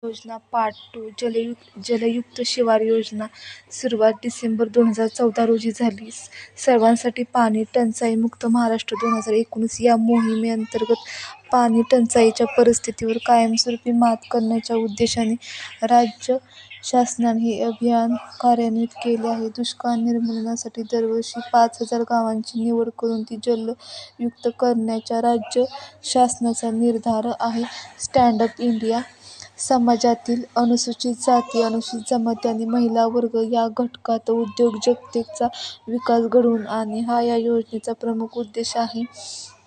योजना पार्ट 2 जलयुक्त शिवार योजना सुरुवात डिसेंबर 2014 रोजी झाली. सर्वांसाठी पाणी टंचाई मुक्त महाराष्ट्र 2019 या मोहिमेअंतर्गत पाणी टंचाईच्या परिस्थितीवर कायमस्वरूपी मात करण्याच्या उद्देशाने राज्य शासनाने हे अभियान कार्यान्वित केले आहे. दुष्काळ निर्मूलनासाठी दरवर्षी 5,000 गावांची निवड करून ती जलयुक्त करण्याचा राज्य शासनाचा निर्धार आहे. स्टँड अप इंडिया समाजातील अनुसूचित जाती, अनुसूचित जमाती आणि महिला वर्ग या घटकात उद्योजकतेचा विकास घडवून आणणे हा या योजनेचा प्रमुख उद्देश आहे.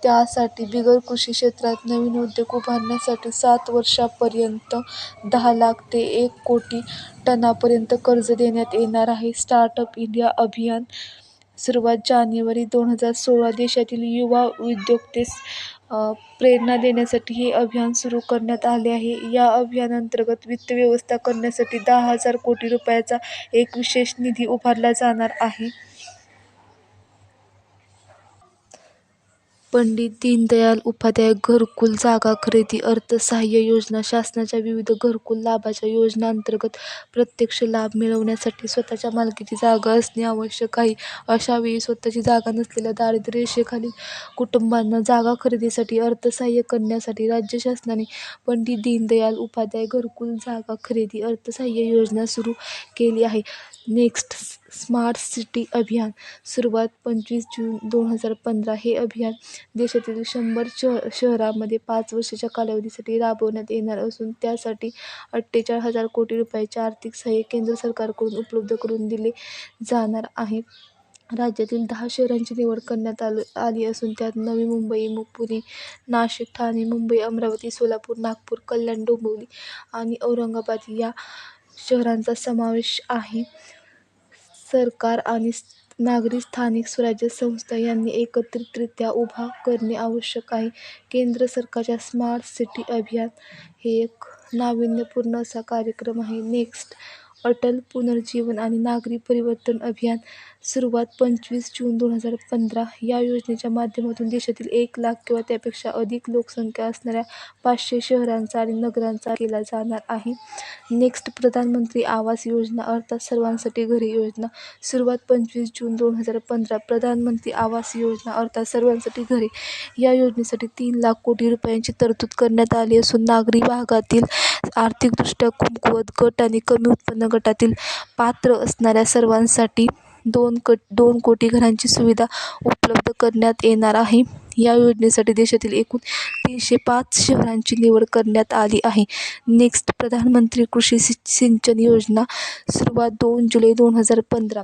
त्यासाठी बिगर कृषी क्षेत्रात नवीन उद्योग उभारण्यासाठी 7 वर्षांपर्यंत 10 लाख ते 1 कोटी टनापर्यंत कर्ज देण्यात येणार आहे. स्टार्टअप इंडिया अभियान सुरुवात जानेवारी 2016 देशातील युवा उद्योजकतेस प्रेरणा देण्यासाठी हे अभियान सुरू करण्यात आले आहे. या अभियानांतर्गत वित्त व्यवस्था करण्यासाठी 10,000 कोटी रुपयांचा एक विशेष निधी उभारला जाणार आहे. पंडित दीनदयाल उपाध्याय घरकुल जागा खरेदी अर्थसहाय्य योजना शासनाच्या विविध घरकुल लाभाच्या योजनांतर्गत प्रत्यक्ष लाभ मिळवण्यासाठी स्वतःच्या मालकीची जागा असणे आवश्यक आहे. अशा वेळी स्वतःची जागा नसलेल्या दारिद्र्य रेषेखालील कुटुंबांना जागा खरेदीसाठी अर्थसहाय्य करण्यासाठी राज्य शासनाने पंडित दीनदयाल उपाध्याय घरकुल जागा खरेदी अर्थसहाय्य योजना सुरू केली आहे. नेक्स्ट स्मार्ट सिटी अभियान सुरुवात 25 जून 2015 हे अभियान देशातील 100 शहरांमध्ये 5 वर्षांच्या कालावधीसाठी राबवण्यात येणार असून त्यासाठी 48,000 कोटी रुपयांचे आर्थिक सहाय्य केंद्र सरकारकडून उपलब्ध करून दिले जाणार आहे. राज्यातील 10 शहरांची निवड करण्यात आली असून त्यात नवी मुंबई, पुणे, नाशिक, ठाणे, मुंबई, अमरावती, सोलापूर, नागपूर, कल्याण, डोंबिवली आणि औरंगाबाद या शहरांचा समावेश आहे. सरकार आणि नागरी स्थानिक स्वराज्य संस्था यांनी एकत्रितरित्या उभा करणे आवश्यक आहे. केंद्र सरकारच्या स्मार्ट सिटी अभियान हे एक नाविन्यपूर्ण असा कार्यक्रम आहे. नेक्स्ट अटल पुनर्जीवन आणि नागरी परिवर्तन अभियान सुरुवात 25 जून 2015 या योजनेच्या माध्यमातून देशातील 1 लाख किंवा त्यापेक्षा अधिक लोकसंख्या असणाऱ्या 500 शहरांचा आणि नगरांचा केला जाणार आहे. नेक्स्ट प्रधानमंत्री आवास योजना अर्थात सर्वांसाठी घरे योजना सुरुवात 25 जून 2015 प्रधानमंत्री आवास योजना अर्थात सर्वांसाठी घरे या योजनेसाठी 3 लाख कोटी रुपयांची तरतूद करण्यात आली असून नागरी भागातील आर्थिकदृष्ट्या कमकुवत गट आणि कमी उत्पन्न गटातील पात्र असणाऱ्या सर्वांसाठी 2 कोटी घरांची सुविधा उपलब्ध करण्यात येणार आहे. या योजनेसाठी देशातील एकूण 305 शहरांची निवड करण्यात आली आहे. नेक्स्ट प्रधानमंत्री कृषी सिंचन योजना सुरुवात 2 जुलै 2015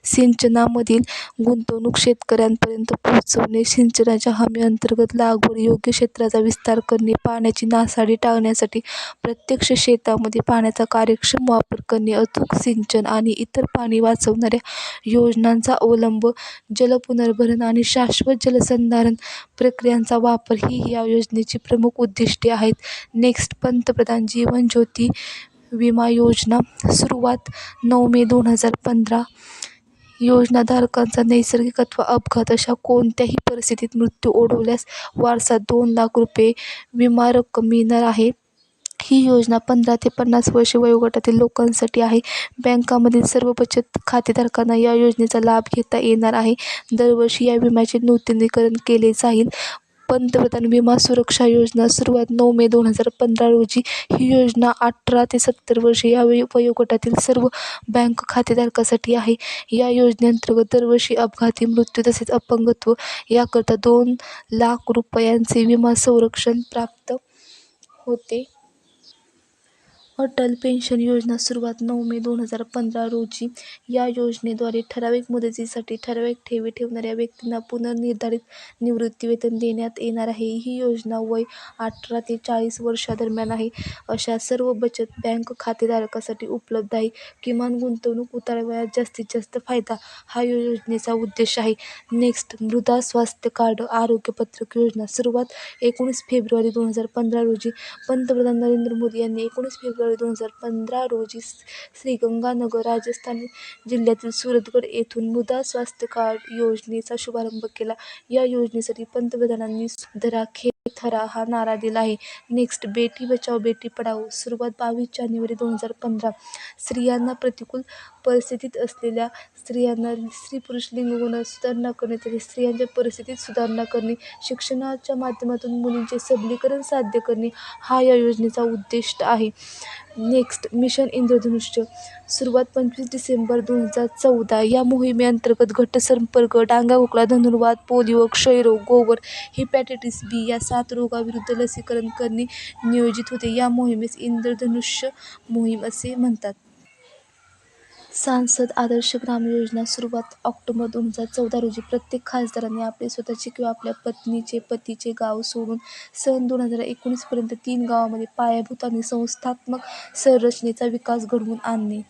सिंचनामधील गुंतवणूक शेतकऱ्यांपर्यंत पोहोचवणे, सिंचनाच्या हमीअंतर्गत लागवड, योग्य क्षेत्राचा विस्तार करणे, पाण्याची नासाडी टाळण्यासाठी प्रत्यक्ष शेतामध्ये पाण्याचा कार्यक्षम वापर करणे, अचूक सिंचन आणि इतर पाणी वाचवणाऱ्या योजनांचा अवलंब, जलपुनर्भरण आणि शाश्वत जलसंधारण प्रक्रियांचा वापर ही या योजनेची प्रमुख उद्दिष्टे आहेत. नेक्स्ट पंतप्रधान जीवन ज्योती विमा योजना सुरुवात 9 मे 2015 योजनाधारकांचा नैसर्गिक अथवा अपघात अशा कोणत्याही परिस्थितीत मृत्यू ओढवल्यास वारसात 2 लाख रुपये विमा रक्कम मिळणार आहे. ही योजना 15 ते 50 वर्षे वयोगटातील लोकांसाठी आहे. बँकांमधील सर्व बचत खातेधारकांना या योजनेचा लाभ घेता येणार आहे. दरवर्षी या विम्याचे नूतनीकरण केले जाईल. पंतप्रधान विमा सुरक्षा योजना सुरुवात 9 मे 2015 रोजी ही योजना 18 ते 70 वर्षे या वयोगटातील सर्व बँक खातेधारकांसाठी आहे. या योजनेअंतर्गत दरवर्षी अपघाती मृत्यू तसेच अपंगत्व याकरता 2 लाख रुपयांचे विमा संरक्षण प्राप्त होते. अटल पेन्शन योजना सुरुवात 9 मे 2015 रोजी या योजनेद्वारे ठराविक मुदतीसाठी ठराविक ठेवी ठेवणाऱ्या व्यक्तींना पुनर्निर्धारित निवृत्तीवेतन देण्यात येणार आहे. ही योजना वय 18 ते 40 वर्षांदरम्यान आहे अशा सर्व बचत बँक खातेधारकांसाठी उपलब्ध आहे. किमान गुंतवणूक उतारवयात जास्तीत जास्त फायदा हा या योजनेचा उद्देश आहे. नेक्स्ट मृदा स्वास्थ्य कार्ड आरोग्य पत्रक योजना सुरुवात 19 फेब्रुवारी 2015 रोजी पंतप्रधान नरेंद्र मोदी यांनी 19 फेब्रुवारी 2015 रोजी श्रीगंगानगर, राजस्थान जिल्ह्यातील सूरतगड येथून मृदा स्वास्थ्य कार्ड योजनेचा शुभारंभ केला. या योजनेसाठी पंतप्रधानांनी सुधाराखे थरा हा नारा दिला आहे. नेक्स्ट बेटी बचाओ बेटी पढाओ सुरुवात 22 जानेवारी 2015. स्त्रियांना प्रतिकूल परिस्थितीत असलेल्या स्त्रियांना स्त्री-पुरुष लिंगगुणात सुधारणा करण्यासाठी स्त्रियांच्या परिस्थितीत सुधारणा करणे, शिक्षणाच्या माध्यमातून मुलींचे सबलीकरण साध्य करणे हा या योजनेचा उद्दिष्ट आहे. नेक्स्ट मिशन इंद्रधनुष्य सुरुवात 25 डिसेंबर 2014. या मोहिमेअंतर्गत घटसंपर्क, डांगा-खोकला, धनुर्वात, पोलिओ, क्षयरोग, गोवर, हेपॅटायटिस बी या 7 रोगांविरुद्ध लसीकरण करणे नियोजित होते. या मोहिमेस इंद्रधनुष्य मोहीम असे म्हणतात. सांसद आदर्श ग्राम योजना सुरुवात ऑक्टोबर 2014 रोजी. प्रत्येक खासदाराने आपले स्वतःचे किंवा आपल्या पत्नीचे पतीचे गाव सोडून सन 2019 पर्यंत 3 गावांमध्ये पायाभूत आणि संस्थात्मक संरचनेचा विकास घडवून आणणे.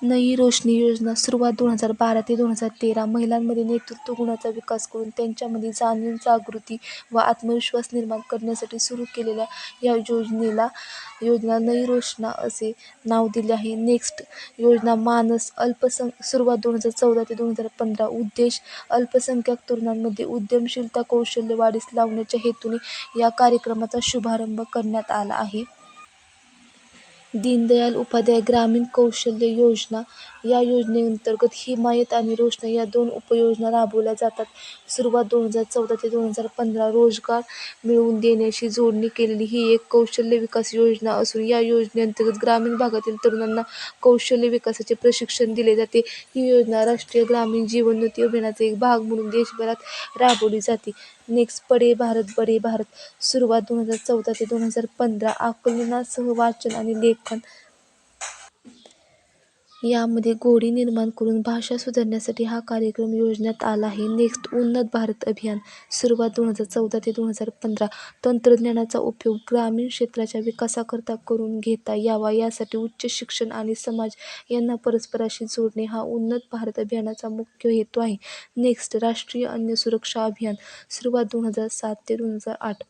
नई रोशनी योजना सुरुवात 2012 ते 2013. महिलांमध्ये नेतृत्व गुणांचा विकास करून त्यांच्यामध्ये जाणीव, जागृती व आत्मविश्वास निर्माण करण्यासाठी सुरू केलेल्या या योजना नई रोशना असे नाव दिले आहे. नेक्स्ट योजना मानस सुरुवात 2014 ते 2015. उद्देश अल्पसंख्याक तरुणांमध्ये उद्यमशीलता कौशल्य वाढीस लावण्याच्या हेतूने या कार्यक्रमाचा शुभारंभ करण्यात आला आहे. दीनदयाल उपाध्याय ग्रामीण कौशल्य योजना या योजनेअंतर्गत हिमायत आणि रोशना या 2 उपयोजना राबवल्या जातात. सुरुवात 2014 ते 2015. रोजगार मिळवून देण्याशी जोडणी केलेली ही एक कौशल्य विकास योजना असून या योजनेअंतर्गत ग्रामीण भागातील तरुणांना कौशल्य विकासाचे प्रशिक्षण दिले जाते. ही योजना राष्ट्रीय ग्रामीण जीवनोन्नती अभियानाचा एक भाग म्हणून देशभरात राबवली जाते. नेक्स्ट पढे भारत बढे भारत सुरुवात 2014 ते 2015. आकलनासह वाचन आणि लेखन यामध्ये गोडी निर्माण करून भाषा सुधारण्यासाठी हा कार्यक्रम योजण्यात आला आहे. नेक्स्ट उन्नत भारत अभियान सुरुवात 2014 ते 2015. तंत्रज्ञानाचा उपयोग ग्रामीण क्षेत्राच्या विकासाकरता करून घेता यावा यासाठी उच्च शिक्षण आणि समाज यांना परस्परांशी जोडणे हा उन्नत भारत अभियानाचा मुख्य हेतू आहे. नेक्स्ट राष्ट्रीय अन्न सुरक्षा अभियान सुरुवात 2007 ते 2008.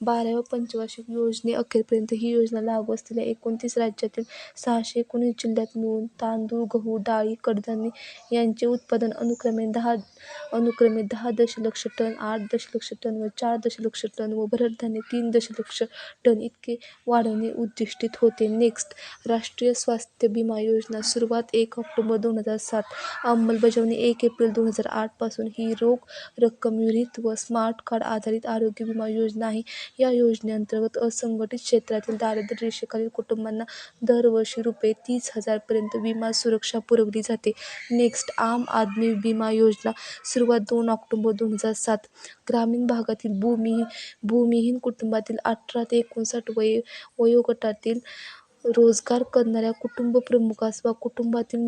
12व्या पंचवार्षिक योजनेअखेरपर्यंत ही योजना लागू असलेल्या 29 राज्यातील 619 जिल्ह्यात मिळून तांदूळ, गहू, डाळी, कडधान्य यांचे उत्पादन अनुक्रमे 10 दशलक्ष टन, 8 दशलक्ष टन व 4 दशलक्ष टन व भरड धान्य 3 दशलक्ष टन इतके वाढवणे उद्दिष्टित होते. नेक्स्ट राष्ट्रीय स्वास्थ्य विमा योजना सुरुवात 1 ऑक्टोबर 2007. अंमलबजावणी 1 एप्रिल 2008 पासून. ही रोख रक्कम विरहित व स्मार्ट कार्ड आधारित आरोग्य विमा योजना आहे. या योजनेअंतर्गत असंघटित क्षेत्रातील दारिद्र्य रेषेखालील कुटुंबांना दरवर्षी ₹30,000 पर्यंत विमा सुरक्षा पुरवली जाते. नेक्स्ट आम आदमी विमा योजना सुरुवात 2 ऑक्टोबर 2007. ग्रामीण भागातील भूमिहीन कुटुंबातील 18 ते 59 वयोगटातील रोजगार करणाऱ्या कुटुंब प्रमुखास वा कुटुंबातील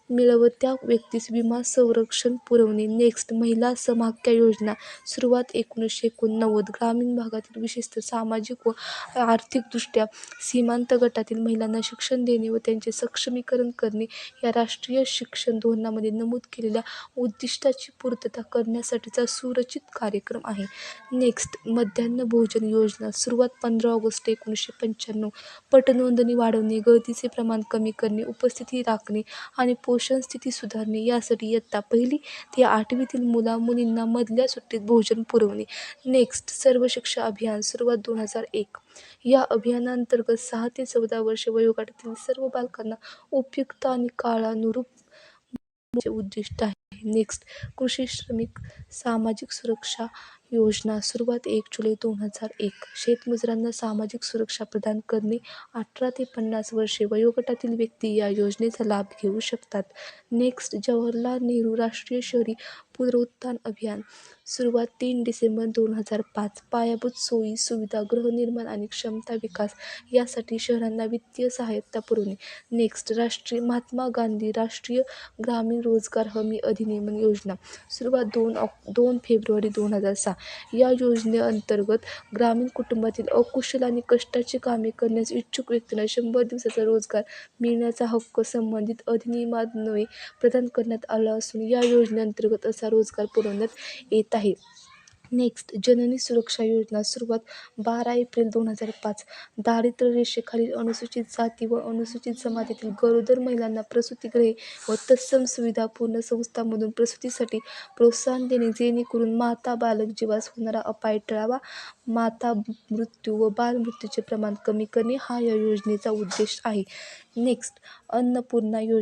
मिळवत्या व्यक्तीस विमा संरक्षण पुरवणे. नेक्स्ट महिला समाख्या योजना सुरुवात 1989. ग्रामीण भागातील विशेषतः सामाजिक व आर्थिकदृष्ट्या सीमांत गटातील महिलांना शिक्षण देणे व त्यांचे सक्षमीकरण करणे या राष्ट्रीय शिक्षण धोरणामध्ये नमूद केलेल्या उद्दिष्टाची पूर्तता करण्यासाठीचा सुरचित कार्यक्रम आहे. नेक्स्ट मध्यान्ह भोजन योजना सुरुवात 15 ऑगस्ट 1995. पटनोंदणी वाढवणे, गळतीचे प्रमाण कमी करणे, उपस्थिती राखणे आणि पोषण स्थिती सुधारणे यासाठी इयत्ता 1ली ते 8वीतील मुला-मुलींना मधल्या सुट्टीत भोजन पुरवणे. नेक्स्ट सर्व शिक्षा अभियान सुरुवात 2001. या अभियानांतर्गत 6 ते 14 वर्षे वयोगटातील सर्व बालकांना उपयुक्त आणि काळानुरूप चे उद्दिष्ट आहे. नेक्स्ट कृषी श्रमिक सामाजिक सुरक्षा योजना सुरुवात 1 जुलै 2001. शेतमजुरांना सामाजिक सुरक्षा प्रदान करणे. 18 ते 50 वर्षे वयोगटातील व्यक्ती या योजनेचा लाभ घेऊ शकतात. नेक्स्ट जवाहरलाल नेहरू राष्ट्रीय शहरी पुनरुत्थान अभियान सुरुवात 3 डिसेंबर 2005. पायाभूत सोयी सुविधा, गृहनिर्माण आणि क्षमता विकास यासाठी शहरांना वित्तीय सहाय्यता पुरवणे. नेक्स्ट महात्मा गांधी राष्ट्रीय ग्रामीण रोजगार हमी अधिनियम योजना सुरुवात 2 फेब्रुवारी 2006. या योजनेअंतर्गत ग्रामीण कुटुंबातील अकुशल आणि कष्टाची कामे करण्यास इच्छुक व्यक्तींना 100 दिवसाचा रोजगार मिळण्याचा हक्क संबंधित अधिनियमान्वये प्रदान करण्यात आला असून या योजनेअंतर्गत असा रोजगार पुरवण्यात येत आहे. नेक्स्ट, जननी सुरक्षा योजना. सुरुवात 12 एप्रिल 2005. दारिद्र्य रेषेखालील अनुसूचित जाती व अनुसूचित जमातीतील गरोदर महिलांना प्रसूतिगृहे व तत्सम सुविधापूर्ण संस्थांमधून प्रसूतीसाठी प्रोत्साहन देणे, जेणेकरून माता बालक जीवास होणारा अपाय टळावा. माता मृत्यू व बालमृत्यूचे प्रमाण कमी करणे हा या योजनेचा उद्देश आहे. नेक्स्ट, अन्नपूर्णा योजना.